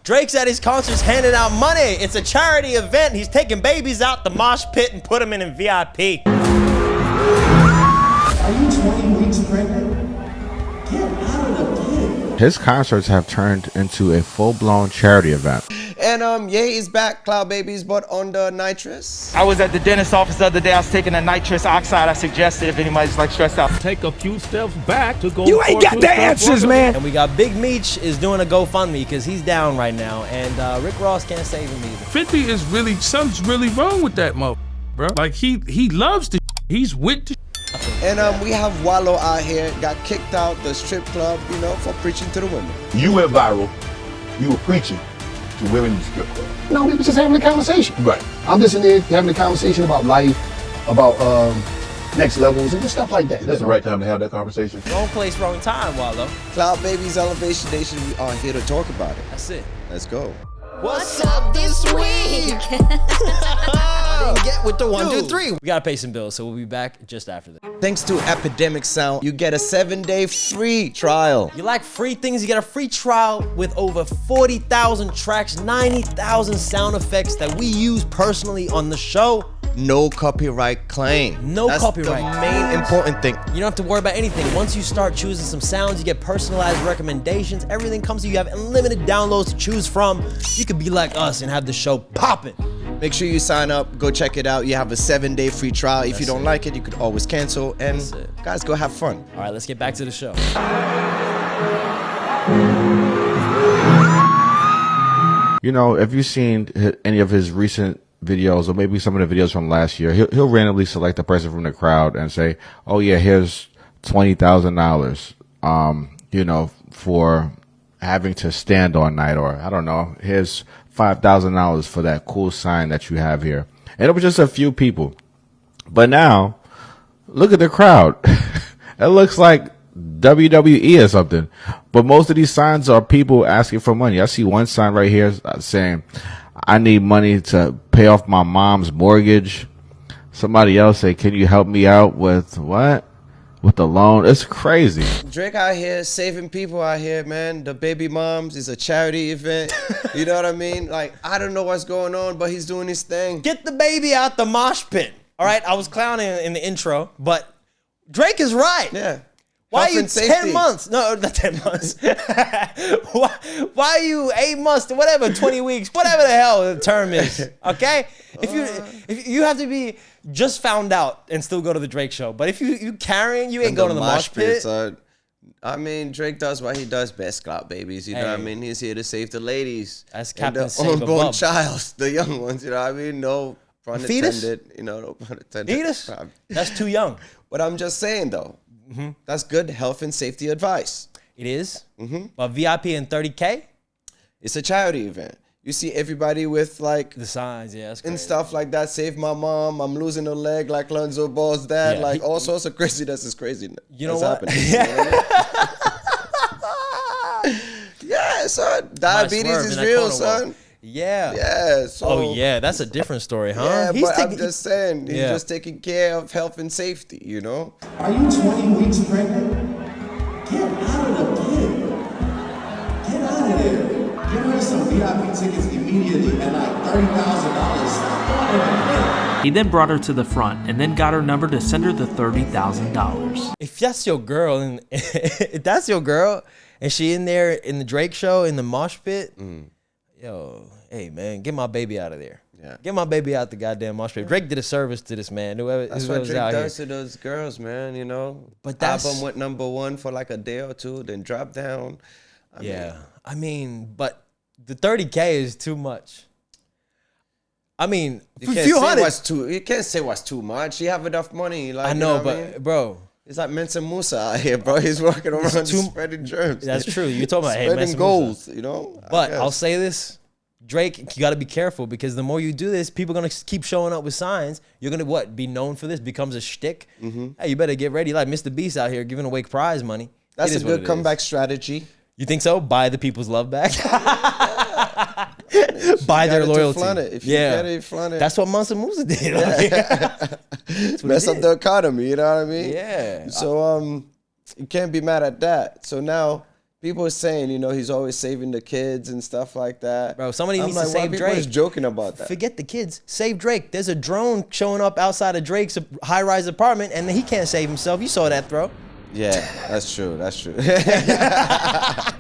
Drake's at his concerts handing out money. It's a charity event. He's taking babies out the mosh pit and put them in VIP. Are you 20 weeks pregnant? Get out of the pit. His concerts have turned into a full-blown charity event. And Ye is back, Cloud Babies, but on the nitrous. I was at the dentist office the other day. I was taking a nitrous oxide. I suggested if anybody's like stressed out. Take a few steps back to go. You ain't got the answers, man. And we got Big Meech is doing a GoFundMe because he's down right now, and Rick Ross can't save him either. 50 is really, something's really wrong with that mother, bro. Like he loves the he's with the And we have Wallo out here, got kicked out the strip club, you know, for preaching to the women. You went viral. You were preaching to women in the strip club. No, we were just having a conversation. Right. I'm just in there having a conversation about life, about next levels, and just stuff like that. That's the right time to have that conversation. Wrong place, wrong time, Wallo. Cloud Babies, Elevation Nation, we are here to talk about it. That's it. Let's go. What's up this week? I didn't get with the 1, 2, 3. We gotta pay some bills, so we'll be back just after this. Thanks to Epidemic Sound, you get a 7-day free trial. You like free things? You get a free trial with over 40,000 tracks, 90,000 sound effects that we use personally on the show. No copyright claim. No copyright. That's the main important thing. You don't have to worry about anything. Once you start choosing some sounds, you get personalized recommendations. Everything comes to you. You have unlimited downloads to choose from. You could be like us and have the show popping. Make sure you sign up. Go check it out. You have a 7-day free trial. If you don't like it, you could always cancel. And guys, go have fun. All right, let's get back to the show. You know, if you've seen any of his recent videos, or maybe some of the videos from last year, he'll randomly select a person from the crowd and say, "Oh yeah, here's $20,000, you know, for having to stand all night," or I don't know, here's $5,000 for that cool sign that you have here. And it was just a few people. But now, look at the crowd. It looks like WWE or something. But most of these signs are people asking for money. I see one sign right here saying, "I need money to pay off my mom's mortgage." Somebody else say, "Can you help me out with what? With the loan?" It's crazy. Drake out here saving people out here, man. The baby moms is a charity event. You know what I mean? Like, I don't know what's going on, but he's doing his thing. Get the baby out the mosh pit. All right, I was clowning in the intro, but Drake is right. Yeah. Why Health are you and safety. 10 months? No, not 10 months. why are you 8 months, whatever, 20 weeks, whatever the hell the term is, okay? If you have to be just found out and still go to the Drake show, but if you carrying, you ain't going to the mosh pit. I mean, Drake does what he does best, Cloud Babies. You know what I mean? He's here to save the ladies. That's and Captain the Save unborn Above. child, the young ones, you know what I mean? No pun Fetus? intended. You know, no pun intended. Fetus? That's too young. But I'm just saying, though, that's good health and safety advice. It is. But VIP and 30K? It's a charity event. You see everybody with like The signs, yeah, that's and crazy. stuff like that. Save my mom. I'm losing a leg like Lonzo Ball's dad. Yeah, like all sorts of craziness is crazy. You know that's what? happening. You know what I mean? Yeah, son. Diabetes is real, son. Yeah. Yeah. So, Oh, yeah. That's a different story, huh? Yeah, but I'm just saying, he's Yeah. just taking care of health and safety, you know? Are you 20 weeks pregnant? Get out of the pit. Get out of there. Give her some VIP tickets immediately at like $30,000. He then brought her to the front and then got her number to send her the $30,000. If that's your girl, and if that's your girl, and she in there in the Drake show in the mosh pit, yo, hey man, get my baby out of there. Yeah. Get my baby out the goddamn mosh pit. Drake did a service to this man. That's what whoever's Drake out does here. to those girls, man, you know? But that's- Album went #1 for like a day or two, then dropped down. I mean, but the 30K is too much. I mean, You can't say what's too much. You have enough money. Like, I know, you know what but I mean? bro, It's like Mensa Musa out here, bro. He's walking around just spreading germs. that's true. You're talking about hey, spreading Mensa goals, Musa. you know? But I I'll guess. say this. Drake, you got to be careful because the more you do this, people are going to keep showing up with signs. You're going to, be known for this, becomes a shtick. Hey, you better get ready. Like Mr. Beast out here giving away prize money. That's It a is what good it comeback is. strategy. You think so? Buy the people's love back? Buy their Got it to loyalty. flaunt it. If you get it, flaunt it. That's what Mansa Musa did. Mess up the economy, you know what I mean? Yeah. So you can't be mad at that. So now People are saying, you know, he's always saving the kids and stuff like that. Bro, somebody needs to why save people Drake. is joking about that. Forget the kids. Save Drake. There's a drone showing up outside of Drake's high-rise apartment, and he can't save himself. You saw that throw. Yeah, that's true. That's true. Bad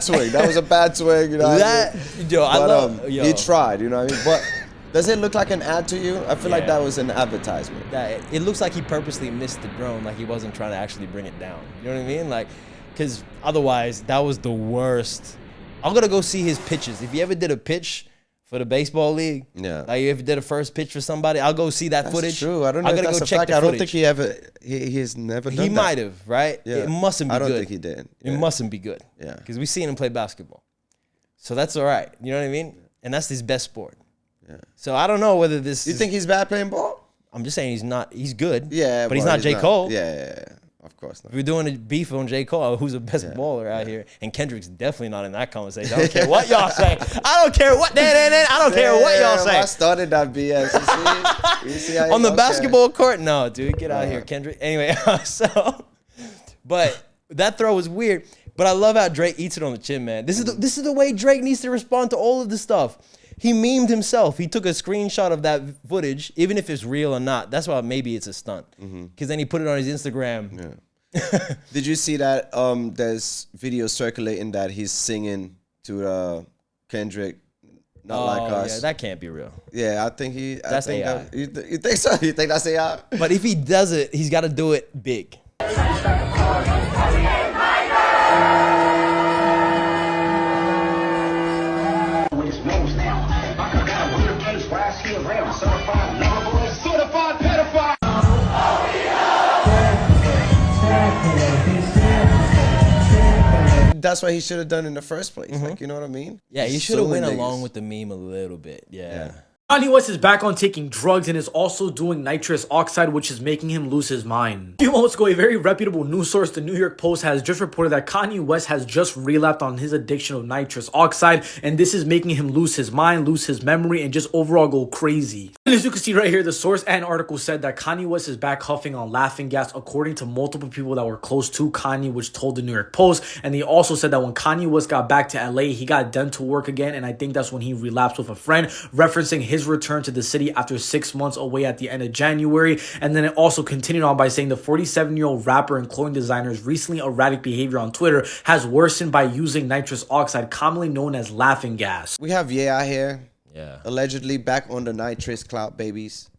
swing. That was a bad swing. You know what I mean? Yo, I love. He tried. You know what I mean? But does it look like an ad to you? I feel like that was an advertisement. It looks like he purposely missed the drone, like he wasn't trying to actually bring it down. You know what I mean? Like, because otherwise, that was the worst. I'm gonna go see his pitches. If he ever did a pitch for the baseball league, like if he did a first pitch for somebody, I'll go see that footage. True. I don't know if that's a fact. I don't think he ever. He's never done that. He might have, right? Yeah. It mustn't be good. I don't think he did. It mustn't be good. Yeah. Because we've seen him play basketball, so that's all right. You know what I mean? And that's his best sport. Yeah. So I don't know whether this. You think he's bad playing ball? I'm just saying he's not. He's good. Yeah, but he's not J. Cole. Yeah. Of course not. If we're doing a beef on J. Cole, who's the best baller out here? And Kendrick's definitely not in that conversation. I don't care what y'all say. I don't care what. I don't care what y'all say. I started that BS. You see how on the basketball court? No, dude, get out of here, Kendrick. Anyway, but that throw was weird. But I love how Drake eats it on the chin, man. This is the way Drake needs to respond to all of this stuff. He memed himself. He took a screenshot of that footage, even if it's real or not. That's why maybe it's a stunt. Because then he put it on his Instagram. Yeah. Did you see that? There's video circulating that he's singing to Kendrick, "Not Like Us." Yeah, that can't be real. Yeah, I think he. That's AI. You think so? You think that's AI? But if he does it, he's got to do it big. That's what he should have done in the first place. Like, you know what I mean? Yeah, he should have went along with the meme a little bit. Yeah. Kanye West is back on taking drugs and is also doing nitrous oxide, which is making him lose his mind. A few moments ago, a very reputable news source, the New York Post, has just reported that Kanye West has just relapsed on his addiction of nitrous oxide, and this is making him lose his mind, lose his memory, and just overall go crazy. And as you can see right here, the source and article said that Kanye West is back huffing on laughing gas, according to multiple people that were close to Kanye, which told the New York Post. And they also said that when Kanye West got back to LA, he got dental work again, and I think that's when he relapsed with a friend, referencing his return to the city after 6 months away at the end of January. And then it also continued on by saying the 47-year-old rapper and clothing designer's recently erratic behavior on Twitter has worsened by using nitrous oxide, commonly known as laughing gas. We have out here. Yeah. Allegedly back on the nitrous clout babies.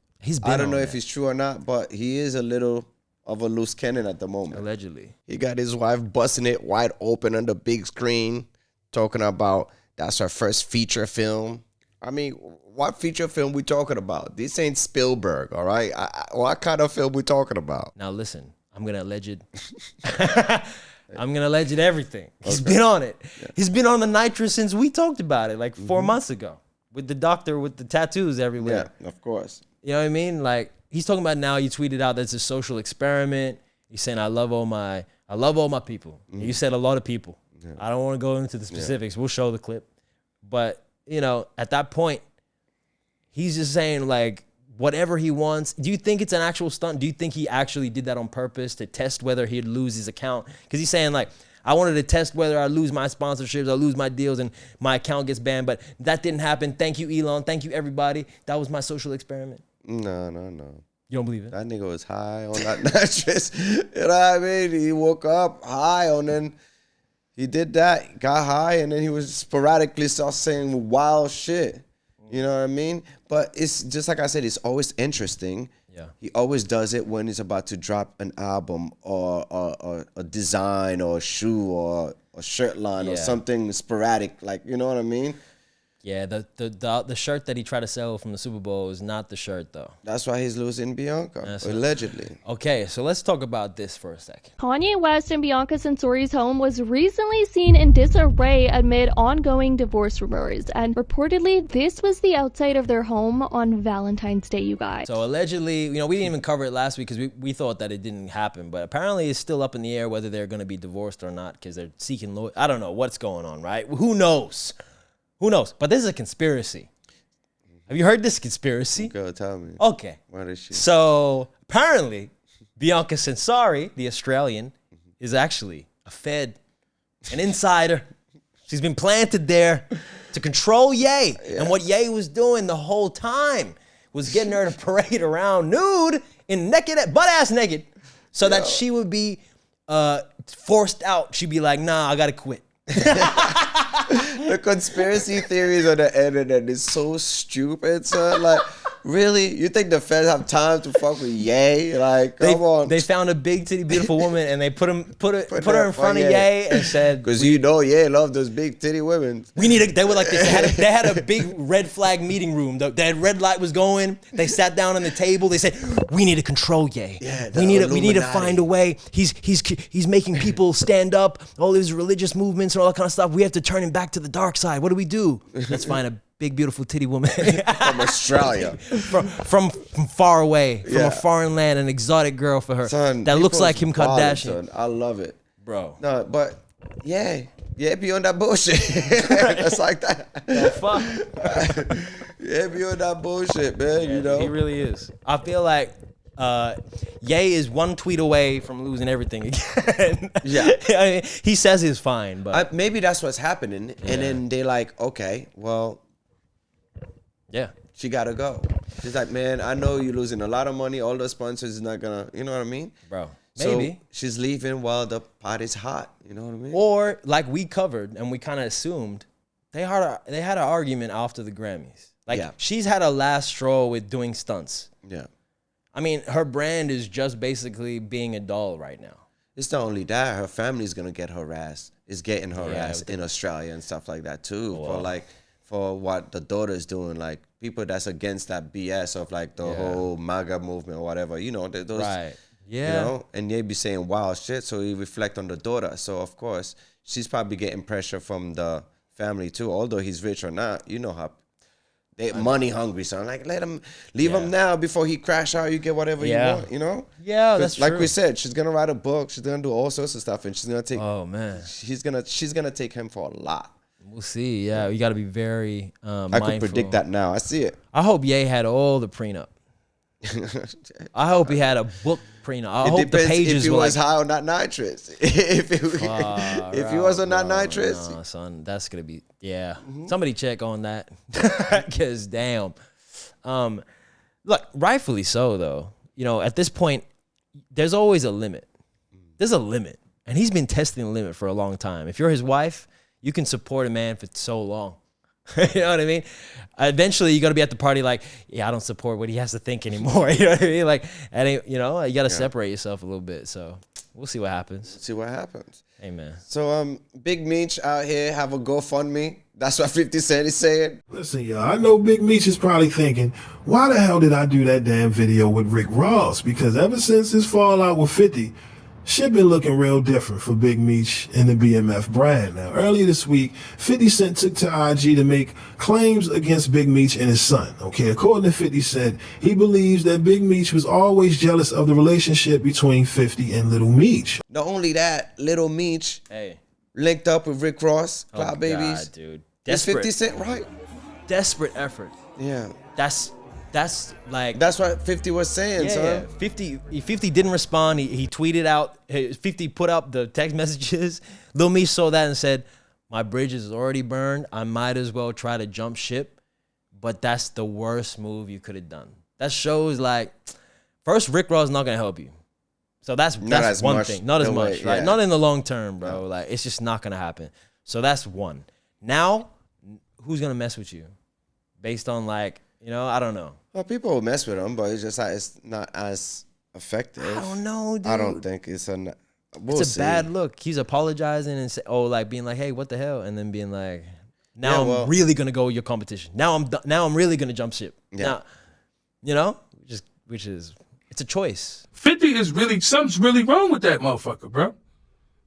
I don't know if it's true or not, but he is a little of a loose cannon at the moment. Allegedly. He got his wife busting it wide open on the big screen, talking about that's her first feature film. I mean, what feature film we talking about? This ain't Spielberg, all right? What kind of film we talking about? Now listen, I'm gonna alleged. I'm gonna alleged everything. He's been on it. Yeah. He's been on the nitrous since we talked about it, like 4 months ago, with the doctor with the tattoos everywhere. Yeah, of course. You know what I mean? Like he's talking about now. You tweeted out that's a social experiment. He's saying I love all my people. You said a lot of people. Yeah. I don't want to go into the specifics. We'll show the clip, but you know, at that point, he's just saying like whatever he wants. Do you think it's an actual stunt? Do you think he actually did that on purpose to test whether he'd lose his account? Because he's saying like, I wanted to test whether I lose my sponsorships, I lose my deals, and my account gets banned. But that didn't happen. Thank you, Elon. Thank you, everybody. That was my social experiment. No. You don't believe it? That nigga was high on that nitrous. You know what I mean? He woke up high and then he did that, got high, and then he was sporadically start saying wild shit. You know what I mean? But it's just like I said, it's always interesting. Yeah. He always does it when he's about to drop an album or a design or a shoe or a shirt line or something sporadic. Like, you know what I mean? Yeah, the shirt that he tried to sell from the Super Bowl is not the shirt, though. That's why he's losing Bianca, allegedly. Okay, so let's talk about this for a second. Kanye West and Bianca Censori's home was recently seen in disarray amid ongoing divorce rumors. And reportedly, this was the outside of their home on Valentine's Day, you guys. So allegedly, you know, we didn't even cover it last week because we thought that it didn't happen. But apparently it's still up in the air whether they're going to be divorced or not because they're seeking lawyers. I don't know what's going on, right? Who knows? Who knows? But this is a conspiracy. Have you heard this conspiracy? Go tell me. Okay. What is she? So apparently, Bianca Censori, the Australian, is actually a Fed an insider. She's been planted there to control Ye. Yeah. And what Ye was doing the whole time was getting her to parade around nude and naked, butt-ass naked, so that she would be forced out. She'd be like, nah, I gotta quit. The conspiracy theories on the internet is so stupid, son. Like, really? You think the feds have time to fuck with Ye? Like, come on. They found a big titty beautiful woman and they put her in front of Ye and said, because you know Ye love those big titty women. They were like this. They had a big red flag meeting room. That red light was going. They sat down on the table. They said, we need to control Ye. Yeah, we need to find a way. He's making people stand up. All these religious movements and all that kind of stuff. We have to turn him back to the dark side. What do we do? Let's find a big, beautiful titty woman from Australia, from far away, from a foreign land, an exotic girl for her that looks like Kim Kardashian. Son. I love it, bro. No, but yeah, be on that bullshit. That's like that. The fuck. Yeah, be on that bullshit, man. Yeah, you know, he really is. I feel like Ye is one tweet away from losing everything again. Yeah. I mean, he says he's fine, but maybe that's what's happening. Yeah. And then they like, okay, well, yeah, she gotta go. She's like, man, I know you're losing a lot of money. All the sponsors is not gonna, you know what I mean? Bro, maybe. So she's leaving while the pot is hot. You know what I mean? Or like we covered and we kind of assumed, they had an argument after the Grammys. Like she's had a last straw with doing stunts. Yeah. I mean, her brand is just basically being a doll right now. It's not only that, her family's gonna get harassed. Is getting harassed in Australia and stuff like that too. For what the daughter's doing, like people that's against that BS of like the whole MAGA movement or whatever. You know, those right. Yeah. You know, and they be saying wild shit, so you reflect on the daughter. So of course, she's probably getting pressure from the family too. Although he's rich or not, you know how they money hungry, so I'm like, leave him now before he crash out. You get whatever you want, you know? Yeah, that's like true. we said, she's gonna write a book. She's gonna do all sorts of stuff, and she's gonna take. Oh man, she's gonna take him for a lot. We'll see. Yeah, you got to be very mindful. I could predict that now. I see it. I hope Ye had all the prenup. I hope he had a book prenup. I hope the pages if he were was like, high on that nitrous. if he was on that nitrous, no, son, that's gonna be Somebody check on that, because damn. Look, rightfully so though. You know, at this point, there's always a limit. There's a limit, and he's been testing the limit for a long time. If you're his wife, you can support a man for so long. You know what I mean? Eventually, you got to be at the party like, I don't support what he has to think anymore. You know what I mean? Like, you got to separate yourself a little bit. So we'll see what happens. See what happens. Amen. So, Big Meech out here have a GoFundMe. That's what 50 Cent is saying. Listen, y'all, I know Big Meech is probably thinking, why the hell did I do that damn video with Rick Ross? Because ever since his fallout with 50, shit been looking real different for Big Meech and the BMF brand. Now, earlier this week, 50 Cent took to IG to make claims against Big Meech and his son. Okay, according to 50 Cent, he believes that Big Meech was always jealous of the relationship between 50 and Little Meech. Not only that, Little Meech linked up with Rick Ross, Cloud Babies. God, dude. Is 50 Cent right? Desperate effort. Yeah. That's like... That's what 50 was saying, son. Yeah. 50 didn't respond. He tweeted out... 50 put up the text messages. Lil Meech saw that and said, my bridge is already burned. I might as well try to jump ship. But that's the worst move you could have done. That shows like... First, Rick Ross is not going to help you. So that's one thing. Not as much, right? Not in the long term, bro. No. Like, it's just not going to happen. So that's one. Now, who's going to mess with you? Based on like... You know, I don't know. Well, people will mess with him, but it's just like it's not as effective. I don't know, dude. I don't think it's a... It's a bad look. He's apologizing and like being like, "Hey, what the hell?" And then being like, "Now I'm really gonna go with your competition. Now I'm really gonna jump ship." Yeah. Now, you know, which is it's a choice. 50 is really something's really wrong with that motherfucker, bro.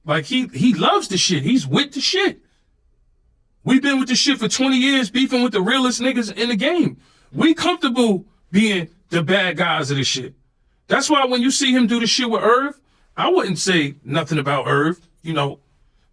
Like he loves the shit. He's with the shit. We've been with the shit for 20 years, beefing with the realest niggas in the game. We comfortable being the bad guys of the shit. That's why when you see him do the shit with Irv, I wouldn't say nothing about Irv, you know.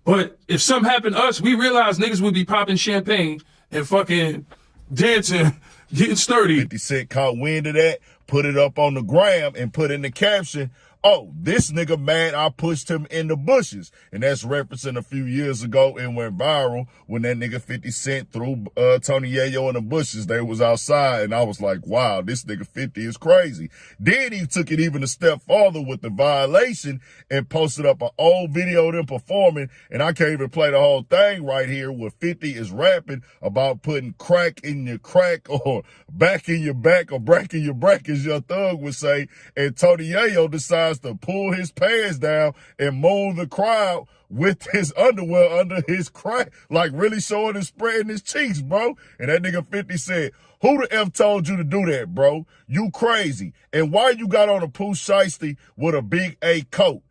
But if something happened to us, we realize niggas would be popping champagne and fucking dancing, getting sturdy. 50 Cent caught wind of that, put it up on the gram and put in the caption, oh, this nigga mad I pushed him in the bushes. And that's referencing a few years ago and went viral when that nigga 50 Cent threw Tony Yayo in the bushes. They was outside, and I was like, wow, this nigga 50 is crazy. Then he took it even a step farther with the violation and posted up an old video of them performing, and I can't even play the whole thing right here where 50 is rapping about putting crack in your crack or back in your back or brack in your brack, as your thug would say, and Tony Yayo decides to pull his pants down and mold the crowd with his underwear under his crack, like really showing and spreading his cheeks, bro. And that nigga 50 said, who the F told you to do that, bro? You crazy. And why you got on a Pooh Shiesty with a big A coat?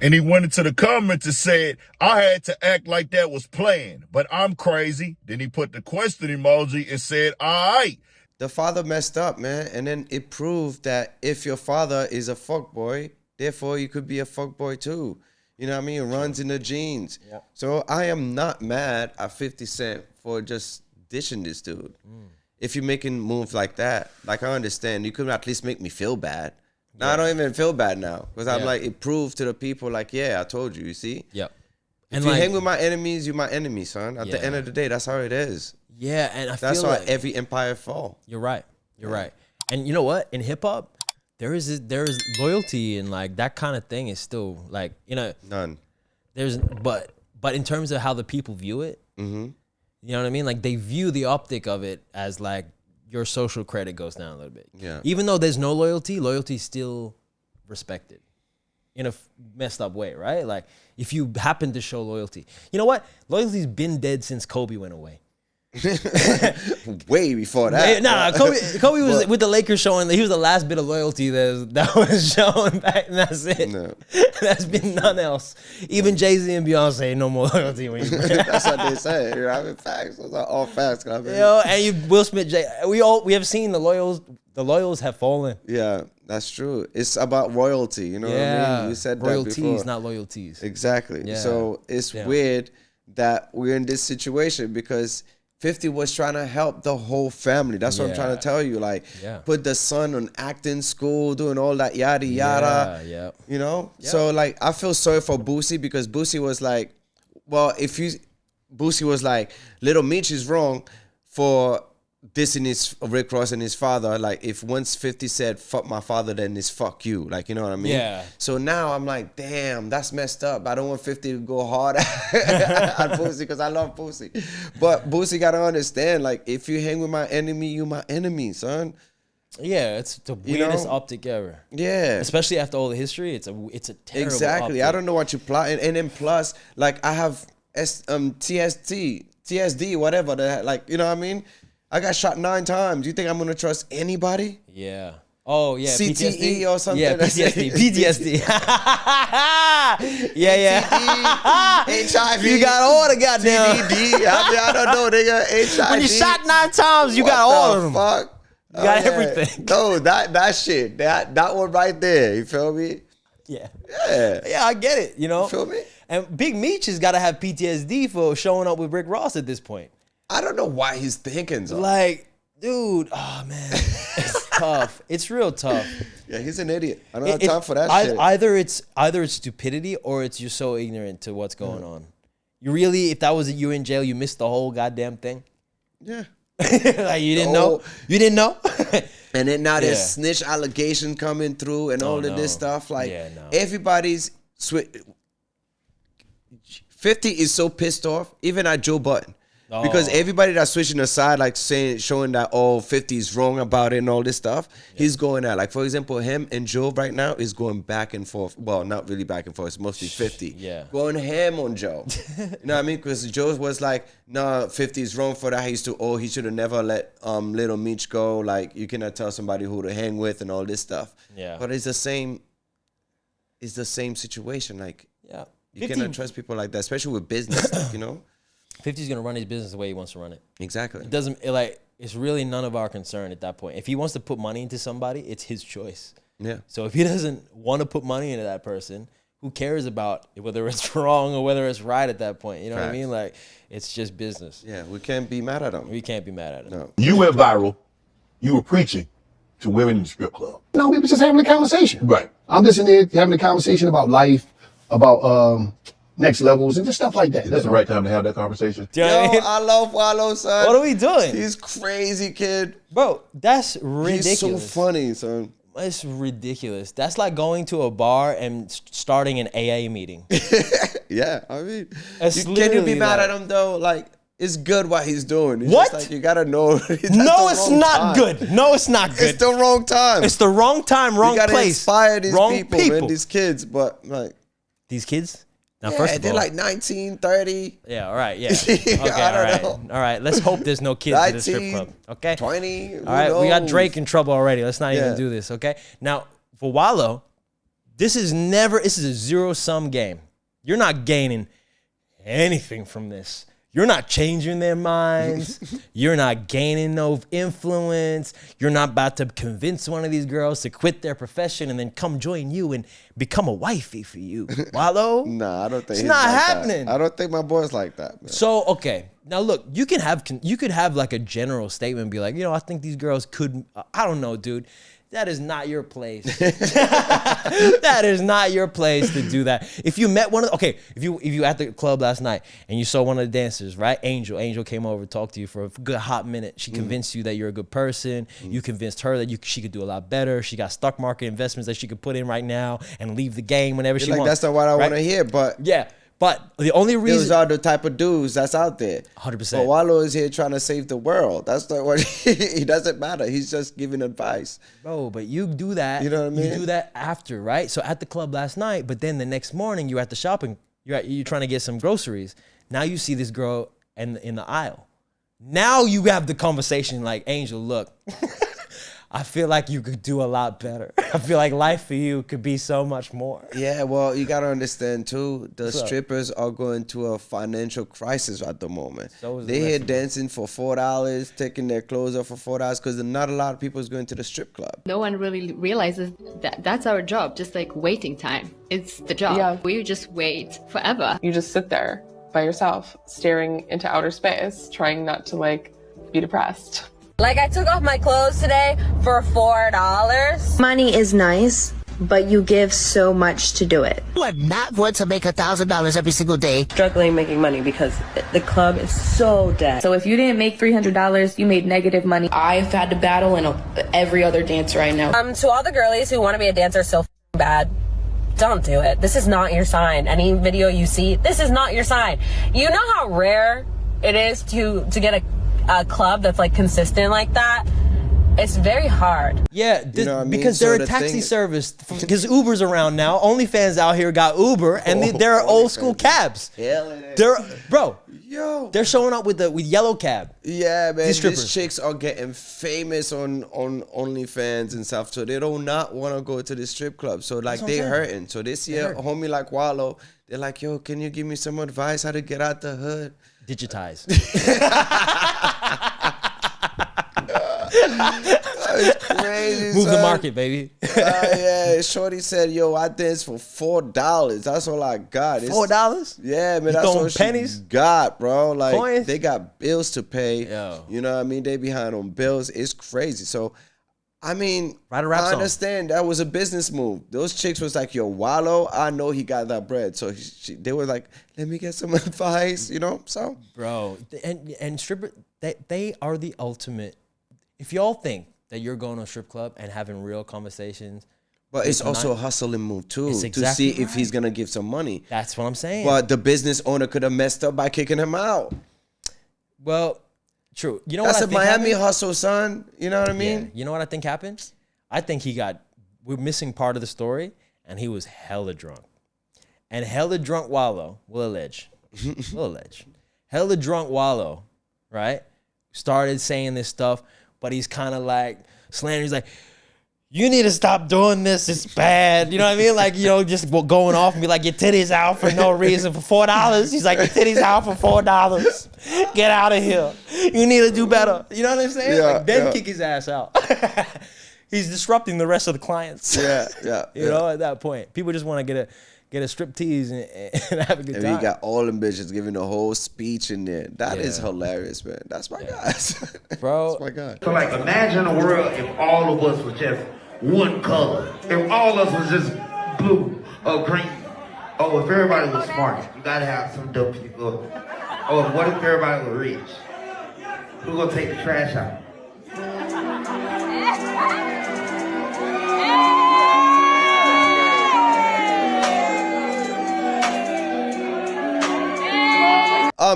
And he went into the comments and said, I had to act like that was planned, but I'm crazy. Then he put the question emoji and said, all right. The father messed up, man. And then it proved that if your father is a fuckboy, therefore you could be a fuckboy too. You know what I mean? It runs in the genes. Yeah. So I am not mad at 50 Cent for just dishing this dude. If you're making moves like that, like I understand, you could at least make me feel bad. Now I don't even feel bad now because I'm like, it proved to the people like, yeah, I told you, you see? Yep. If and you hang with my enemies, you're my enemy, son. At the end of the day, that's how it is. Yeah, and that's feel why like every empire fall. You're right. You're right. And you know what? In hip hop, there is loyalty and like that kind of thing is still like, you know, none. There's but in terms of how the people view it, you know what I mean? Like they view the optic of it as like your social credit goes down a little bit. Yeah. Even though there's no loyalty is still respected in a messed up way, right? Like if you happen to show loyalty, you know what? Loyalty's been dead since Kobe went away. Way before that. Nah, Kobe was with the Lakers showing he was the last bit of loyalty that was shown back, and that's it. No. That's been none else. Even Jay-Z and Beyonce, no more loyalty. That's what they say. You know, I mean, facts. Those are all facts. I mean. And Will Smith, we have seen the loyals have fallen. Yeah, that's true. It's about royalty. You know what I mean? You said royalties, that before. not loyalties. Exactly. Yeah. So it's weird that we're in this situation because 50 was trying to help the whole family. That's what I'm trying to tell you. Like, put the son on acting school, doing all that yada yada. Yeah. You know? So like I feel sorry for Boosie because Boosie was like, well, Boosie was like, Little Meech is wrong for dissing his Rick Ross and his father. Like if once 50 said fuck my father, then it's fuck you. Like, you know what I mean? Yeah. So now I'm like, damn, that's messed up. I don't want 50 to go hard at Boosie because I love Boosie. But Boosie gotta understand, like, if you hang with my enemy, you my enemy, son. Yeah, it's the weirdest optic ever. Yeah. Especially after all the history, it's a terrible Exactly. optic. I don't know what you plot. And then plus, like I have TSD, whatever. Like, you know what I mean? I got shot 9 times. You think I'm gonna trust anybody? Yeah. Oh yeah. CTE PTSD? or something. Yeah, PTSD. yeah. HIV. You got all the goddamn TBD. I don't know, nigga. HIV. When you shot 9 times, you got all of them. Fuck. You got everything. No, that shit. That one right there. You feel me? Yeah. Yeah. Yeah, I get it. You know. You feel me? And Big Meech has got to have PTSD for showing up with Rick Ross at this point. I don't know why he's thinking so. Like, dude, oh man, it's tough. It's real tough. Yeah, he's an idiot. I don't have time for that shit. Either it's stupidity or it's you're so ignorant to what's going on. You really, if that was you in jail, you missed the whole goddamn thing. Yeah. Like you didn't know. You didn't know. And then now there's snitch allegation coming through and all of this stuff. Like everybody's 50 is so pissed off, even at Joe Budden. Because everybody that's switching aside, like showing that 50 is wrong about it and all this stuff, he's going at. Like for example, him and Joe right now is going back and forth. Well, not really back and forth. It's mostly 50. Yeah, going ham on Joe. You know what I mean? Because Joe was like, "Nah, 50 is wrong for that. He should have never let Little Meech go. Like you cannot tell somebody who to hang with and all this stuff." Yeah, but it's the same. It's the same situation. Like you 50, cannot trust people like that, especially with business stuff. You know. 50's gonna run his business the way he wants to run it. Exactly. It doesn't it's really none of our concern at that point. If he wants to put money into somebody, it's his choice. Yeah. So if he doesn't want to put money into that person, who cares about whether it's wrong or whether it's right at that point? You know what I mean? Like it's just business. Yeah, we can't be mad at him. We can't be mad at him. No. You went viral. You were preaching to women in the strip club. No, we were just having a conversation. Right. I'm just in there having a conversation about life, about next levels, and just stuff like that. That's the right time to have that conversation. Do you know what I mean? I love Wallo, son. What are we doing? He's crazy, kid. Bro, that's ridiculous. He's so funny, son. It's ridiculous. That's like going to a bar and starting an AA meeting. Yeah, I mean, It's can you be literally mad that. at him though? Like, it's good what he's doing. It's What? just like, you gotta know. No, it's not good. No, it's not good. It's the wrong time. It's the wrong time, wrong you gotta place. inspire these wrong people, man, these kids. But like, these kids? Now, yeah, first of they're all, like 19, 30. yeah, all right, yeah. Okay, I don't know. All right. Let's hope there's no kids at the strip 19, club. Okay. 20. All right, we got knows? Drake in trouble already. Let's not Yeah. even do this, okay? Now, for Wallo, this is a zero-sum game. You're not gaining anything from this. You're not changing their minds. You're not gaining no influence. You're not about to convince one of these girls to quit their profession and then come join you and become a wifey for you. Wallo? Nah, I don't think It's he's not like happening. That. I don't think my boy's like that, man. So, okay. Now look, you could have like a general statement, be like, I think these girls could, I don't know, dude. That is not your place. That is not your place to do that. If you met one of if you at the club last night and you saw one of the dancers, right? Angel came over, talked to you for a good hot minute. She convinced you that you're a good person. You convinced her that she could do a lot better. She got stock market investments that she could put in right now and leave the game whenever she wants. That's not what I want to right? hear, but Yeah. But the only reason those are the type of dudes that's out there. 100%. But Wallo is here trying to save the world. That's not what he doesn't matter. He's just giving advice. Bro, but you do that. You know what I mean? You do that after, right? So at the club last night, but then the next morning you're at the shopping. You're trying to get some groceries. Now you see this girl in the aisle. Now you have the conversation like, Angel, look, I feel like you could do a lot better. I feel like life for you could be so much more. Yeah, well, you gotta understand too. The What's up? strippers are going through a financial crisis at the moment. So is the They rest here of us. dancing for $4, taking their clothes off for $4 because not a lot of people is going to the strip club. No one really realizes that that's our job, just like waiting time. It's the job. Yeah. We just wait forever. You just sit there by yourself, staring into outer space, trying not to like be depressed. Like, I took off my clothes today for $4. Money is nice, but you give so much to do it. You are not going to make $1,000 every single day. Struggling making money because the club is so dead. So if you didn't make $300, you made negative money. I've had to battle in every other dancer I know. To all the girlies who want to be a dancer so bad, don't do it. This is not your sign. Any video you see, this is not your sign. You know how rare it is to get a club that's like consistent like that? It's very hard. Yeah, You know what I mean? because So they're a the taxi thing- service. Because Uber's around now. OnlyFans out here got Uber, and they're old school cabs. They're showing up with yellow cab. Yeah, man. These strippers. These chicks are getting famous on OnlyFans and stuff, so they do not want to go to the strip club. So like what I'm they saying. hurting. So this year, hurt. homie like Wallo, they're like, yo, can you give me some advice how to get out the hood? Digitize. It's crazy. Move the son. market, baby. Yeah, Shorty said, yo, I dance for $4. That's all I got. It's- $4? Yeah, man, You that's throwing all she pennies? got, bro. Like, Coins? they got bills to pay. Yo. You know what I mean? They behind on bills. It's crazy. So, I mean, Write a rap I song. understand that was a business move. Those chicks was like, yo, Wallo, I know he got that bread. So they were like, let me get some advice, you know? So, Bro, and stripper, they are the ultimate. If y'all think that you're going to a strip club and having real conversations, but it's also a hustling move too, It's to exactly see if he's going to give some money. That's what I'm saying. But the business owner could have messed up by kicking him out. Well, true. You know That's what I a think Miami happened? hustle, son. You know what I mean? Yeah. You know what I think happened? I think we're missing part of the story, and he was hella drunk. And hella drunk Wallo, we'll allege, hella drunk Wallo, right? Started saying this stuff, but he's kind of like slandering. He's like, you need to stop doing this. It's bad. You know what I mean? Like, just going off and be like, your titties out for no reason for $4. He's like, your titties out for $4. Get out of here. You need to do better. You know what I'm saying? Yeah, like, then yeah. kick his ass out. He's disrupting the rest of the clients. Yeah. You know, at that point, people just want to get a strip tease and have a good And time. he got all them bitches giving the whole speech in there. That is hilarious, man. That's my guy. Bro. That's my guy. So like imagine a world if all of us was just one color. If all of us was just blue or green? Oh, if everybody was smart, you gotta have some dumb people. Oh, what if everybody was rich? Who gonna take the trash out?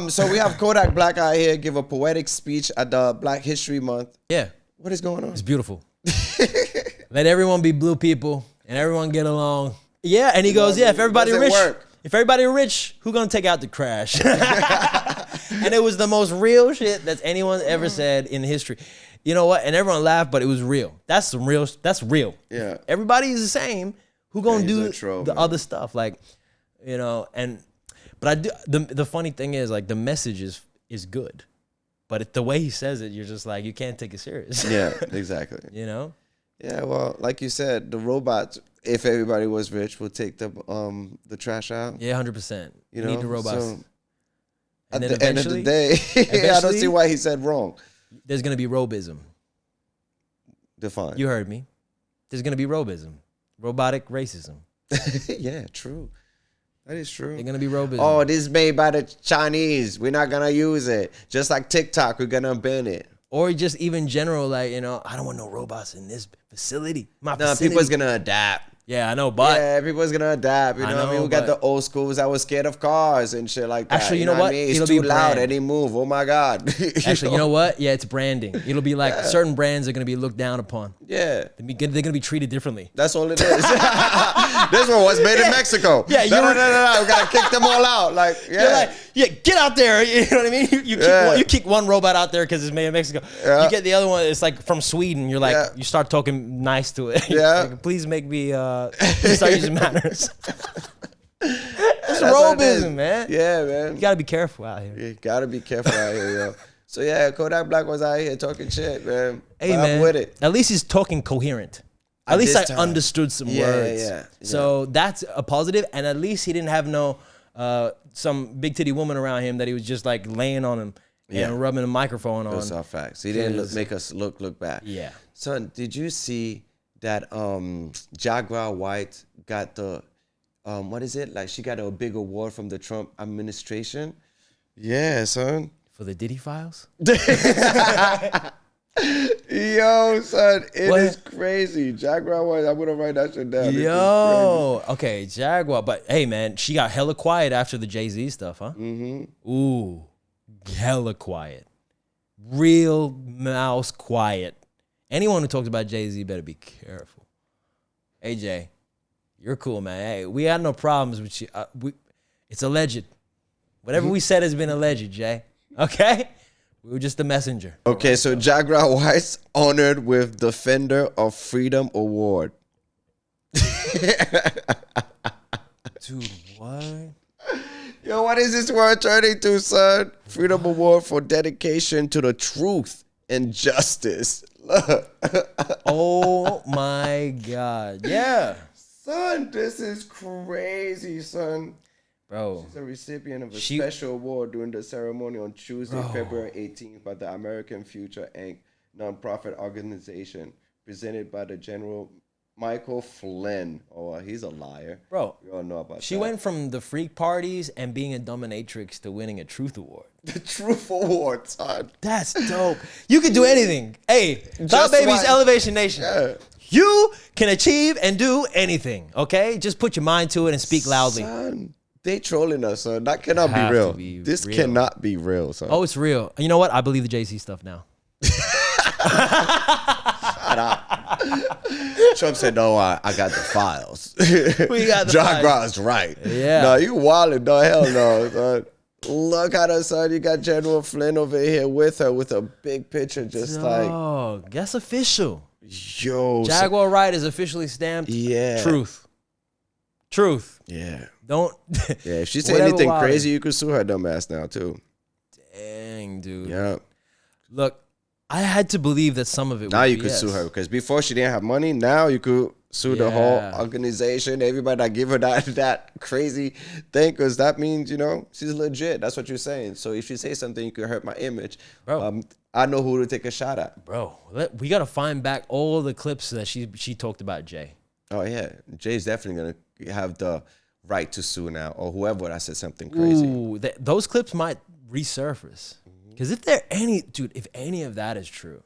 So we have Kodak Black out here give a poetic speech at the Black History Month. Yeah. What is going on? It's beautiful. Let everyone be blue people and everyone get along. Yeah, and he goes, yeah, if everybody rich, who gonna take out the crash? And it was the most real shit that anyone ever said in history. You know what? And everyone laughed, but it was real. That's real. Yeah. Everybody is the same. Who gonna do troll, the man. other stuff? Like, you know, but I do. The funny thing is, like, the message is good, but the way he says it, you're just like, you can't take it serious. Yeah, exactly. You know? Yeah, well, like you said, the robots, if everybody was rich, would take the trash out. Yeah, 100%. You Need know, the robots. so And at then the end of the day, I don't see why he said wrong. There's gonna be robism. Define. You heard me. There's gonna be robism, robotic racism. Yeah, true. That is true. They're gonna be robism. Oh, this is made by the Chinese. We're not gonna use it. Just like TikTok, we're gonna ban it. Or just even general, like, you know, I don't want no robots in this facility. People's gonna adapt. Yeah, I know, but yeah, people's gonna adapt. You know what I mean? We got the old schools that was scared of cars and shit like that. Actually, you know what? I mean? It's It'll too be loud. brand. Any move. Oh my God. Actually, you know what? Yeah, it's branding. It'll be like certain brands are gonna be looked down upon. Yeah. They're gonna be treated differently. That's all it is. This one was made in Mexico. Yeah, no. We gotta kick them all out. Like, yeah. You're like, yeah, get out there. You know what I mean? You kick one robot out there because it's made in Mexico. Yeah. You get the other one, it's like from Sweden. You're like, you start talking nice to it. Yeah. Like, please make me start using manners. It's robism, man. Yeah, man. You gotta be careful out here. You gotta be careful out here, yo. So yeah, Kodak Black was out here talking shit, man. Hey, But man. I'm with it. At least he's talking coherent. At least I understood some words. Yeah. So that's a positive. And at least he didn't have no some big titty woman around him that he was just like laying on him and rubbing a microphone on. Those are facts. He didn't make us look back. Yeah. Son, did you see that Jaguar Wright got the what is it? Like she got a big award from the Trump administration? Yeah, son. For the Diddy files? Yo, son, it is crazy. Jaguar Wright, I'm gonna write that shit down. Yo, okay, Jaguar. But hey, man, she got hella quiet after the Jay-Z stuff, huh? Mm-hmm. Ooh, hella quiet. Real mouse quiet. Anyone who talks about Jay-Z better be careful. Hey, Jay, you're cool, man. Hey, we had no problems with you. It's alleged. Whatever we said has been alleged, Jay. Okay? We were just the messenger. Okay, so Jaguar Wright's honored with Defender of Freedom Award. Dude, what? Yo, what is this word turning to, son? Freedom Award for dedication to the truth and justice. Oh my God. Yeah. Son, this is crazy, son. Bro. She's a recipient of a special award during the ceremony on Tuesday, February 18th by the American Future Inc. nonprofit organization presented by the General Michael Flynn. Oh, he's a liar. Bro, we all know about she that. went from the freak parties and being a dominatrix to winning a Truth Award. The Truth Award, son. That's dope. You can do anything. Hey, Thought Baby's Elevation Nation. Yeah. You can achieve and do anything, okay? Just put your mind to it and speak loudly. Son, they trolling us, son. That cannot be Have real. to be This real. cannot be real, son. Oh, it's real. You know what? I believe the Jay-Z stuff now. Shut up. Trump said, no, I got the files. We got the Jaguar's right. Yeah. No, you wildin'. No, hell no, son. Look at her, son. You got General Flynn over here with her with a big picture just like. Oh, that's official. Yo. Jaguar Wright is officially stamped. Yeah. Truth. Truth. Yeah. Don't. Yeah, if she say Whatever anything wildin'. crazy, you could sue her dumb ass now, too. Dang, dude. Yeah. Look, I had to believe that some of it Now was you could BS. sue her because before she didn't have money. Now you could sue the whole Yeah. organization, everybody that give her that crazy thing, because that means, you know, she's legit. That's what you're saying. So if you say something, you could hurt my image. Bro. I know who to take a shot at. Bro, we got to find back all the clips that she talked about Jay. Oh yeah, Jay's definitely gonna have the right to sue now, or whoever that said something crazy. Ooh, those clips might resurface. Because if any of that is true,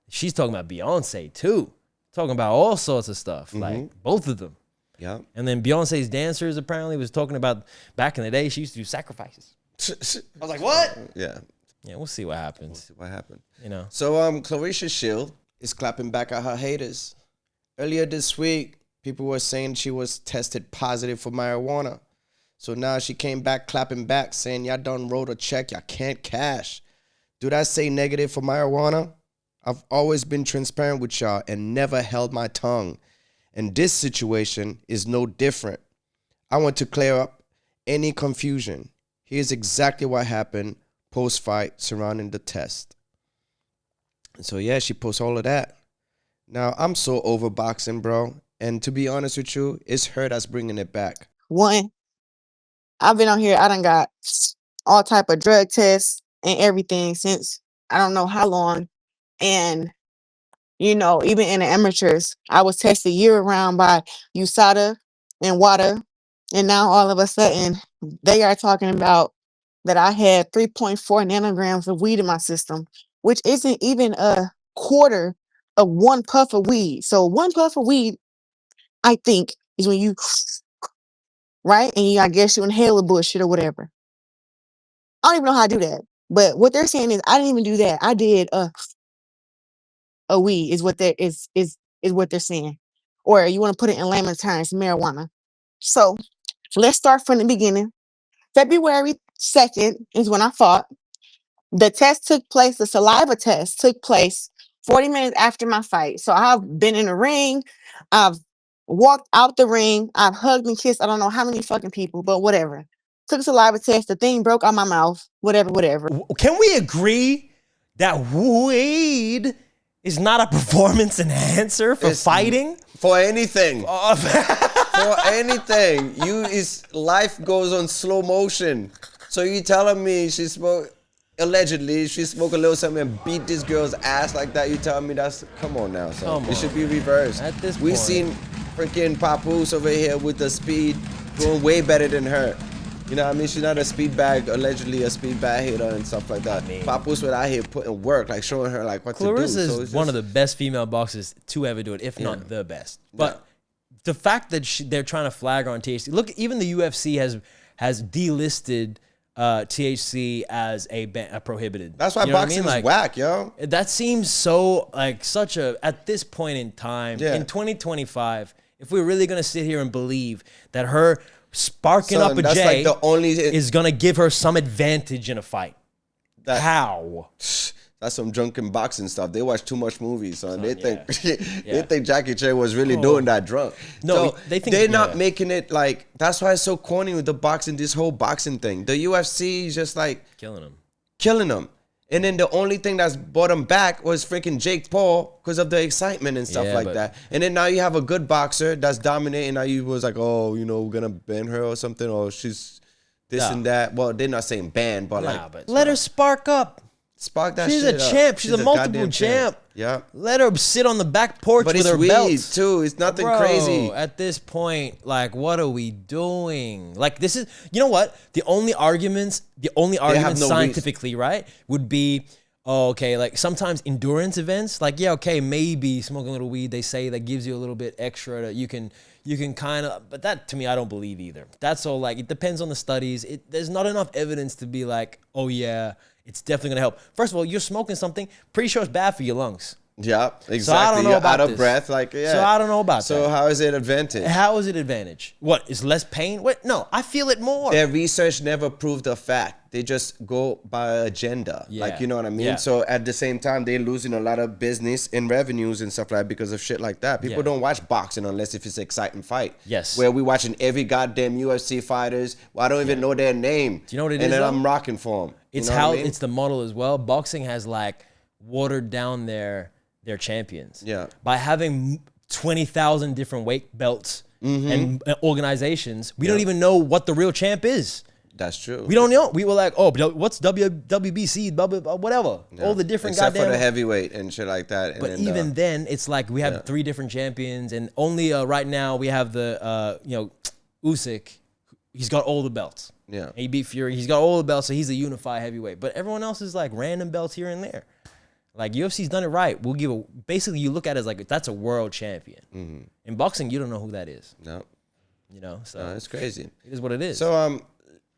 she's talking about Beyonce too. Talking about all sorts of stuff, like both of them. Yeah. And then Beyonce's dancers apparently was talking about back in the day, she used to do sacrifices. I was like, what? Yeah. Yeah, we'll see what happens. We'll see what happens. You know. So Claressa Shields is clapping back at her haters. Earlier this week, people were saying she was tested positive for marijuana. So now she came back clapping back, saying, y'all done wrote a check y'all can't cash. Do that say negative for marijuana? I've always been transparent with y'all and never held my tongue. And this situation is no different. I want to clear up any confusion. Here's exactly what happened post-fight surrounding the test. And so yeah, she posts all of that. Now, I'm so over boxing, bro. And to be honest with you, it's her that's bringing it back. One, I've been on here, I done got all type of drug tests and everything since I don't know how long. And, you know, even in the amateurs, I was tested year round by USADA and WADA. And now all of a sudden, they are talking about that I had 3.4 nanograms of weed in my system, which isn't even a quarter of one puff of weed. So one puff of weed, I think, is when you, right? And I guess you inhale a bullshit or whatever. I don't even know how to do that. But what they're saying is I didn't even do that. I did a weed is what they is what they're saying. Or you want to put it in layman's terms, marijuana. So let's start from the beginning. February 2nd is when I fought. The test took place, the saliva test took place 40 minutes after my fight. So I've been in the ring. I've walked out the ring. I've hugged and kissed I don't know how many fucking people, but whatever. Took a saliva test. The thing broke out my mouth. Whatever. Can we agree that weed is not a performance enhancer for fighting? For anything. For anything. Life goes on slow motion. So you telling me allegedly she smoked a little something and beat this girl's ass like that? You telling me come on now, son. It should be reversed. At this We've point. seen freaking Papoose over here with the speed doing way better than her. You know what I mean? She's not allegedly a speed bag hitter and stuff like that. Papoose was out here putting work, like showing her like what Claressa to do. is one of the best female boxers to ever do it, if not the best. But the fact that they're trying to flag her on THC. Look, even the UFC has delisted THC as a prohibited. That's why boxing is whack, yo. That seems so like such a at this point in time in 2025. If we're really gonna sit here and believe that her sparking up a J is gonna give her some advantage in a fight, how? That's some drunken boxing stuff. They watch too much movies, son. They think Jackie Chan was really doing that drunk. No, so they think they're not making it like. That's why it's so corny with the boxing. This whole boxing thing. The UFC is just like killing them. And then the only thing that's brought them back was freaking Jake Paul because of the excitement and stuff like that. And then now you have a good boxer that's dominating. Now you was like, oh, you know, we're gonna ban her or something, or she's this and that. Well, they're not saying ban, but let her spark up. Spark that She's shit a champ. She's a multiple goddamn champ. Yeah. Let her sit on the back porch with her weed belts. too. It's nothing crazy. At this point, like, what are we doing? Like, this is, you know what? The only arguments scientifically, right, would be, oh, okay, like sometimes endurance events, like, yeah, okay, maybe smoking a little weed, they say that gives you a little bit extra that you can kind of, but that to me, I don't believe either. That's all, like, it depends on the studies. There's not enough evidence to be like, oh yeah, it's definitely gonna help. First of all, you're smoking something, pretty sure it's bad for your lungs. Yeah, exactly. So I don't know You're about out of this. breath, like yeah. So I don't know about that. So how is it advantage? How is it advantage? What, is less pain? What? No, I feel it more. Their research never proved a fact. They just go by agenda. Yeah. Like, you know what I mean? Yeah. So at the same time, they're losing a lot of business and revenues and stuff like that because of shit like that. People don't watch boxing unless if it's an exciting fight. Yes. Where we watching every goddamn UFC fighters. Well, I don't even know their name. Do you know what it is? And then though? I'm rocking for them. It's you know what I mean? it's the model as well. Boxing has like watered down their champions. Yeah. By having 20,000 different weight belts and organizations, we don't even know what the real champ is. That's true. We don't know. We were like, oh, what's WBC, whatever. Yeah. All the different Except goddamn. for the heavyweight and shit like that. But even then, it's like we have 3 different champions, and only right now we have the Usyk. He's got all the belts. Yeah. He beat Fury. He's got all the belts, so he's a unified heavyweight. But everyone else is like random belts here and there. Like UFC's done it right. We'll give basically you look at it as like that's a world champion. Mm-hmm. In boxing, you don't know who that is. No. You know, so it's crazy. It is what it is. So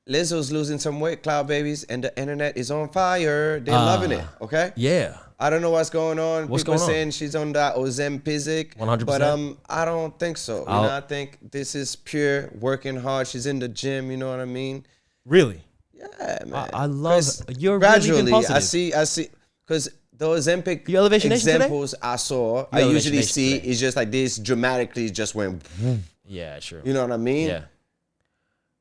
Lizzo's losing some weight, cloud babies, and the internet is on fire. They're loving it. Okay. Yeah. I don't know what's going on. What's People going on? saying she's on that Ozempic. 100%. But I don't think so. You know, I think this is pure working hard. She's in the gym. You know what I mean? Really? Yeah, man. I love you're gradually. Really good positive. I see, because the Ozempic You Elevation Nation examples I saw, I Elevation usually Nation see today. is just like this dramatically just went. Yeah, sure. You know what I mean? Yeah.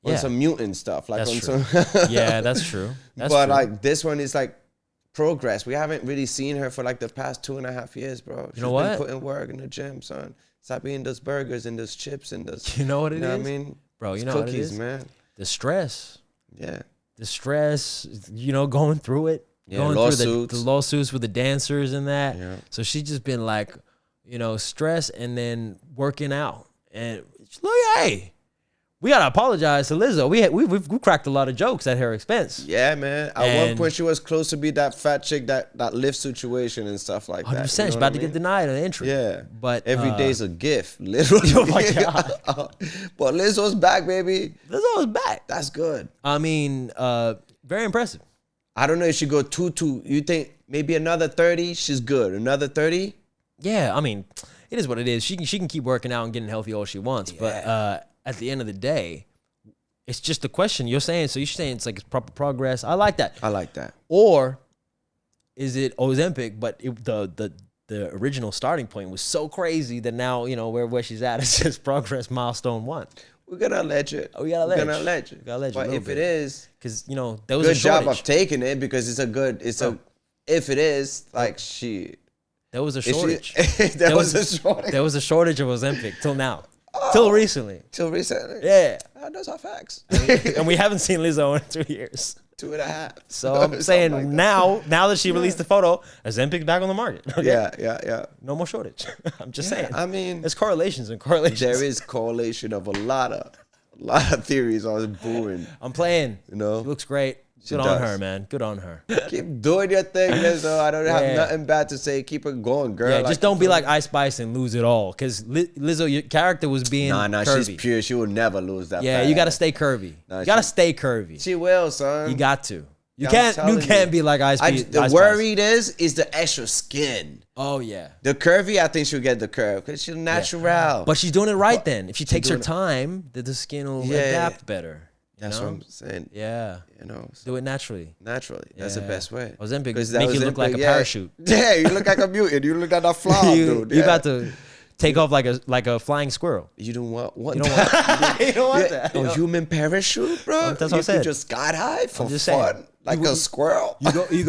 On some mutant stuff, like That's on true. some. Yeah, that's true. That's but true. like this one is like progress. We haven't really seen her for like the past 2.5 years, bro. She's know what? been putting work in the gym, son. Stop eating those burgers and those chips and those. You know what it What I is? mean, Bro, you It's know what it cookies, is? man. The stress. Yeah. The stress, going through it. Yeah, going lawsuits. through the lawsuits with the dancers and that. Yeah. So she's just been like, stress and then working out. And look, hey, we gotta apologize to Lizzo. We've cracked a lot of jokes at her expense. Yeah, man. At one point, she was close to be that fat chick that lift situation and stuff like that. 100%. You know She's what about I to mean? get denied an entry. Yeah, but every day's a gift, literally. Oh my God. But Lizzo's back, baby. Lizzo's back. That's good. I mean, very impressive. I don't know if she go 2-2. You think maybe another 30? She's good. Another 30? Yeah, I mean, it is what it is. She can keep working out and getting healthy all she wants, but at the end of the day, it's just a question. You're saying it's like it's proper progress. I like that. I like that. Or is it Ozempic? But the original starting point was so crazy that now where she's at is just progress milestone 1. We're gonna allege it. Oh, we gotta allege. We're gonna allege it. We gotta allege but a if bit. it is, because there was good a shortage. job of taking it because it's a good. If it is like there was a if she- shortage. there was a shortage. There was a shortage of Ozempic till now. Till recently. Till recently. Yeah. Those are facts. And we haven't seen Lizzo in 2 years. 2.5. So I'm saying like that. now that she released the photo, Ozempic's back on the market. Okay? Yeah. No more shortage. I'm just saying. I mean, there's correlations and correlations. There is correlation of a lot of theories on brewing. I'm playing. You know, she looks great. She Good does. on her, man. Good on her. Keep doing your thing, Lizzo. I don't have Yeah. nothing bad to say. Keep it going, girl. Yeah, Like, just don't be like Ice Spice and lose it all. Because Lizzo, your character was being Nah, curvy. she's pure. She will never lose that. Yeah, fast. you got to stay curvy. Nah, You got to stay curvy. She will, son. You got to. You I'm can't. You telling can't be like Ice Spice. The worried is the extra skin. Oh yeah. The curvy, I think she'll get the curve because she's natural. But she's doing it right then. If she takes her doing it- time, the skin will Yeah. adapt better. You That's know? what I'm saying. Yeah. You know, Do it naturally. naturally. That's the Yeah. best way. Ozempic 'Cause that make you look like a yeah. parachute. Yeah, you look like a mutant. You look like a flop, you dude. you Yeah. about to take off like a flying squirrel. You don't want You don't want, you don't want that. A human parachute, bro. That's what you I said. could just skydive for I'm just fun, saying. like You- a squirrel. You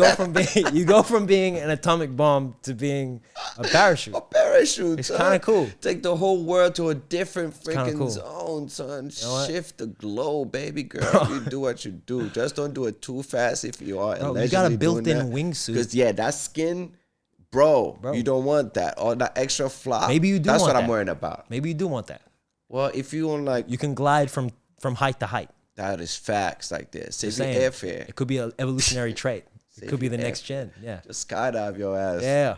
go from being an atomic bomb to being a parachute. A parachute. It's son. kind of cool. Take the whole world to a different kinda freaking cool. zone, son. know what? Shift the globe, baby girl. You do what you do. Just don't do it too fast if you are. Bro, you got a allegedly doing built-in that. wingsuit. Because yeah, that skin, bro, you don't want that. Or that extra flop. Maybe you do That's want what that. I'm worrying about. Maybe you do want that. Well, if you on like, You can glide from height to height. that is facts like this. Save Just your saying. airfare. It could be an evolutionary trait. It Save could be your the next air. gen. Yeah. Just skydive your ass. Yeah.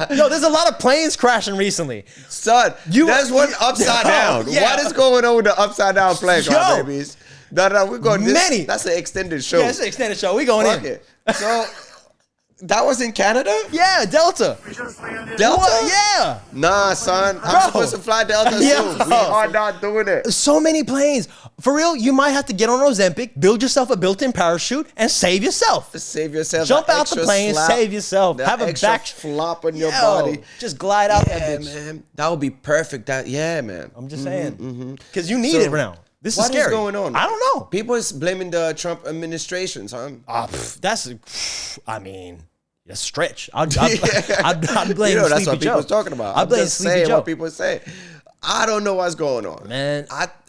Yo, there's a lot of planes crashing recently. Son, there's one upside down. Yeah. What is going on with the upside down plane, Yo. babies? No, we're going Many. That's an extended show. Yeah, it's an extended show. We going Fuck in. it. So, that was in Canada? Yeah, Delta. Delta? What? Yeah. Nah, son. I'm Bro. supposed to fly Delta Yeah. soon. We are not doing it. So many planes. For real, you might have to get on Ozempic, build yourself a built-in parachute, and save yourself. Save yourself. Jump that out the extra plane, slap, save yourself. that Have a extra back flop on your Yo, body. Just glide out Yeah, that bitch. man. That would be perfect. Man. I'm just saying. Mm-hmm. Because you need it now. This is What scary. is going on? I don't know. People is blaming the Trump administration, son. I mean, a stretch. I'd blame You know, that's Sleepy what Joe. people's talking about. I I'm blame just Sleepy saying Joe. what people say. I don't know what's going on. Man.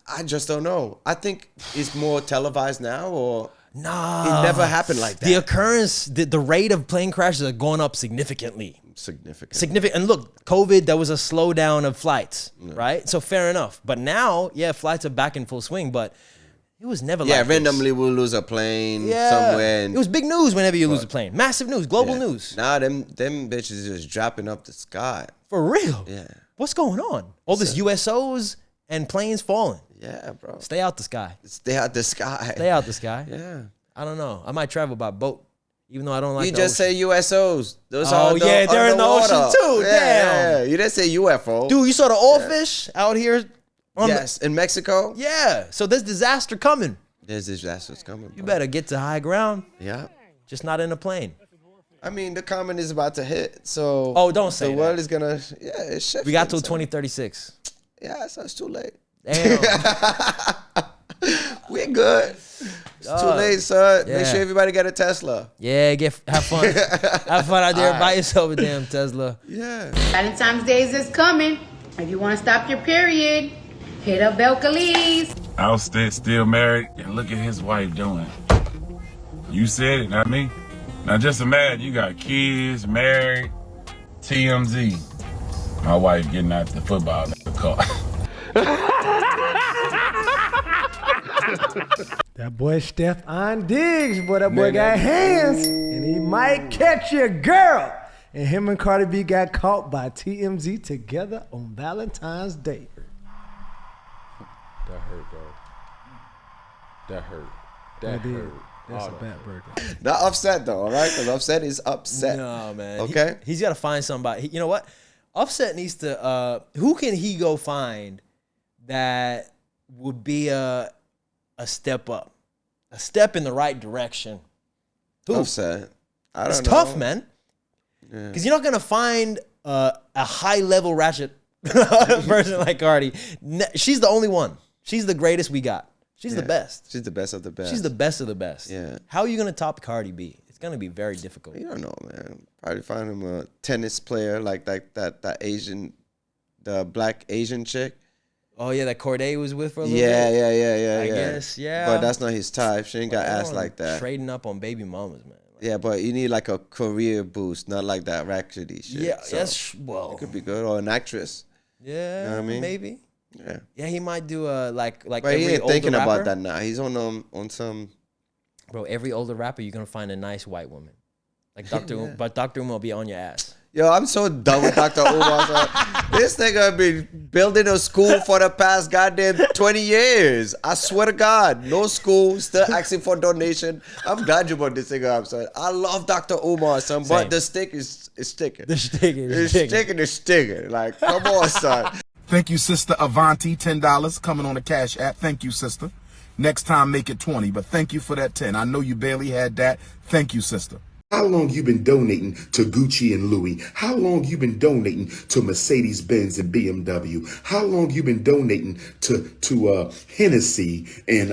I just don't know. I think it's more televised now, or nah, it never happened like that. The occurrence, the rate of plane crashes are going up significantly. Significant. And look, COVID, there was a slowdown of flights, right? So fair enough. But now, yeah, flights are back in full swing, but it was never like randomly this. we'll lose a plane somewhere. And it was big news whenever you lose a plane. Massive news, global news. Nah, them bitches just dropping up the sky. For real? Yeah. What's going on? All this USOs and planes falling. Yeah, bro. Stay out the sky. Stay out the sky. Stay out the sky. Yeah. I don't know. I might travel by boat, even though I don't like You the just ocean. say USOs. Those Oh, yeah, they're in the ocean too. Damn. Yeah. You didn't say UFO. Dude, you saw the oarfish out here? In Mexico? Yeah. So there's disaster coming. There's disasters coming. Bro. You better get to high ground. Yeah. Just not in a plane. I mean, the comet is about to hit, so don't say the world is gonna it's shifting. We got till 2036. Yeah, so it's too late. Damn. We're good. It's too late, son. Make sure everybody get a Tesla. Yeah, have fun. Have fun out there. Buy yourself a damn Tesla. Yeah. Valentine's Day is coming. If you want to stop your period, hit up Belcalis. I'll still married, and look at his wife doing. You said it, not me. Now just imagine you got kids, married, TMZ. My wife getting out the football car. That boy Stephon Diggs, boy, that boy got hands, and he might catch your girl. And him and Cardi B got caught by TMZ together on Valentine's Day. That hurt, bro. That hurt. That hurt. That's a bad burger. Not upset though, all right? Because Offset is upset. No, man. Okay. He's got to find somebody. You know what? Offset needs to. Who can he go find that would be a step up, a step in the right direction? Who? Offset. I don't know. It's tough, man. Because you're not gonna find a high level ratchet person like Cardi. She's the only one. She's the greatest we got. She's the best. She's the best of the best. She's the best of the best. Yeah. How are you gonna top Cardi B? It's gonna be very difficult. You don't know, man. Probably find him a tennis player like that Asian, the black Asian chick. Oh yeah, that Corday was with for a little Yeah, bit. I guess, yeah. But that's not his type. She ain't got ass like that. Trading up on baby mamas, man. Yeah, but you need like a career boost, not like that rackety shit. Yeah, So well, it could be good, or an actress. Yeah, You know what I mean? maybe. Yeah. Yeah, he might do like But every he ain't older thinking rapper. about that now. He's on some. Bro, every older rapper, you're gonna find a nice white woman, like Dr. But Dr. Umar will be on your ass. Yo, I'm so done with Dr. Umar. This nigga been building a school for the past goddamn 20 years. I swear to God, no school, still asking for donation. I'm glad you brought this nigga up, son. I love Dr. Umar, son, but the stick is sticking. The stick is sticking. Like, come on, son. Thank you, Sister Avanti, $10 coming on the Cash App. Thank you, sister. Next time, make it 20, but thank you for that 10. I know you barely had that. Thank you, sister. How long you been donating to Gucci and Louis? How long you been donating to Mercedes-Benz and BMW? How long you been donating to Hennessy and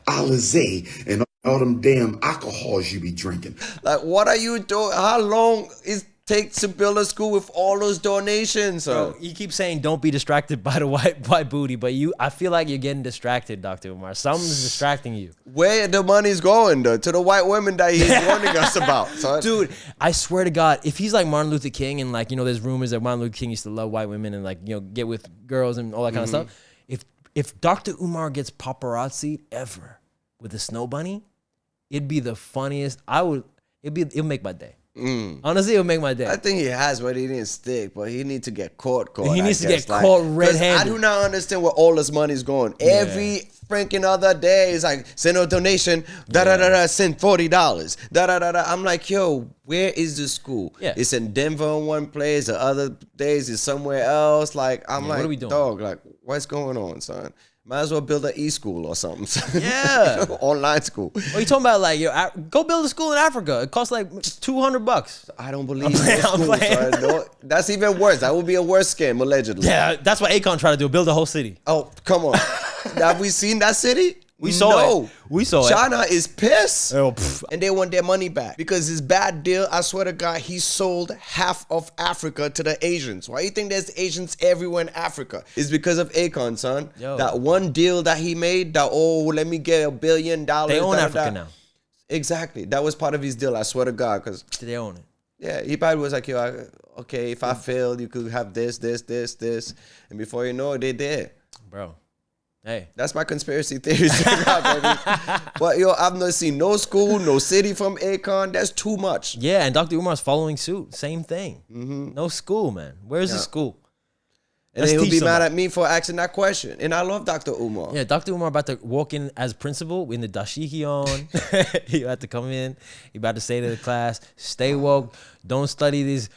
Alizé and all them damn alcohols you be drinking? Like, what are you doing? How long is take to build a school with all those donations? Bro, you keep saying don't be distracted by the white booty, but I feel like you're getting distracted, Dr. Umar. Something's distracting you. Where the money's going, though? To the white women that he's warning us about. So, dude, I swear to God, if he's like Martin Luther King and like, there's rumors that Martin Luther King used to love white women and like, get with girls and all that kind of stuff. If Dr. Umar gets paparazzi ever with a snow bunny, it'd be the funniest. It'll make my day. Honestly, it'll make my day. I think he has, but he didn't stick. But he needs to get caught. He needs to get caught red-handed. I do not understand where all this money's going. Yeah. Every freaking other day is like, send a donation, send $40. I'm like, yo, where is the school? Yeah. It's in Denver in one place. The other days it's somewhere else. Like, I'm like, what are we doing? Dog, like, what's going on, son? Might as well build an e-school or something. Yeah. Online school. What are you talking about? Like, go build a school in Africa. It costs like $200. I don't believe that. No, that's even worse. That would be a worse scam, allegedly. Yeah, that's what Akon tried to do. Build a whole city. Oh, come on. Have we seen that city? We saw it. We saw it. China is pissed. Oh, and they want their money back. Because his bad deal, I swear to God, he sold half of Africa to the Asians. Why you think there's Asians everywhere in Africa? It's because of Akon, son. Yo. That one deal that he made, that, let me get $1 billion. They own Africa now. Exactly. That was part of his deal, I swear to God. Because they own it. Yeah, he probably was like, yo, okay, if I failed, you could have this. And before you know it, they did. Bro. Hey. That's my conspiracy theory. But yo, I've not seen no school, no city from Akon. That's too much. Yeah, and Dr. Umar's following suit. Same thing. No school, man. Where's the school? And then he'll be mad at me for asking that question. And I love Dr. Umar. Yeah, Dr. Umar about to walk in as principal in the dashiki on. He about to come in. He about to say to the class, stay woke. Don't study this.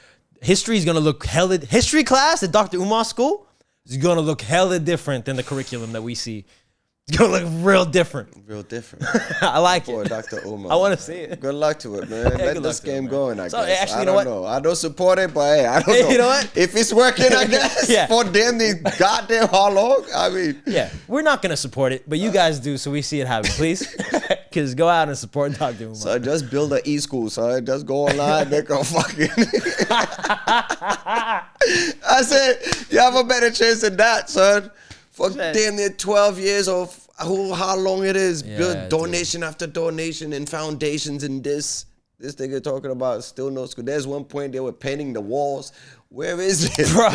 History is going to look hella... History class at Dr. Umar's school is going to look hella different than the curriculum that we see. It's going to look real different. Real different. I like it. Dr. Umar. I want to see it. Good luck to it, man. Yeah, Let this game going, I guess. Actually, I you know don't what? know. I don't support it, but hey, I don't know. You know what? If it's working, I guess, Yeah. for them, these goddamn how long? I mean. Yeah, we're not going to support it, but you guys do, so we see it happen, please. Because go out and support Dr. Umar. So just build an e-school, son. Just go online, make a fucking... I said, you have a better chance than that, son. For damn near 12 years of how long it is. Yeah, Build donation after donation and foundations and this. This nigga talking about still no school. There's one point they were painting the walls. Where is it? Bro.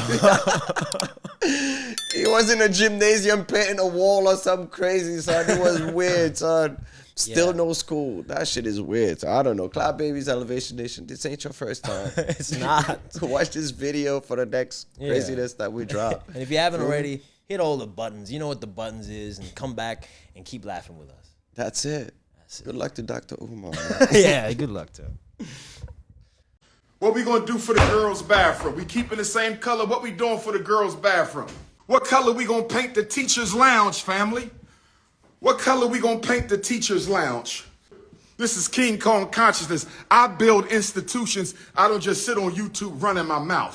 He was in a gymnasium painting a wall or something crazy, son. It was weird, son. Still no school. That shit is weird. So I don't know. Cloud Babies, Elevation Nation. This ain't your first time. It's not. Watch this video for the next craziness that we drop. And if you haven't already, hit all the buttons. You know what the buttons is, and come back and keep laughing with us. That's it. Good luck to Dr. Umar. Yeah, good luck to him. What we gonna do for the girls' bathroom? We keeping the same color. What we doing for the girls' bathroom? What color we gonna paint the teacher's lounge, family? What color we gonna paint the teacher's lounge? This is King Kong consciousness. I build institutions. I don't just sit on YouTube running my mouth.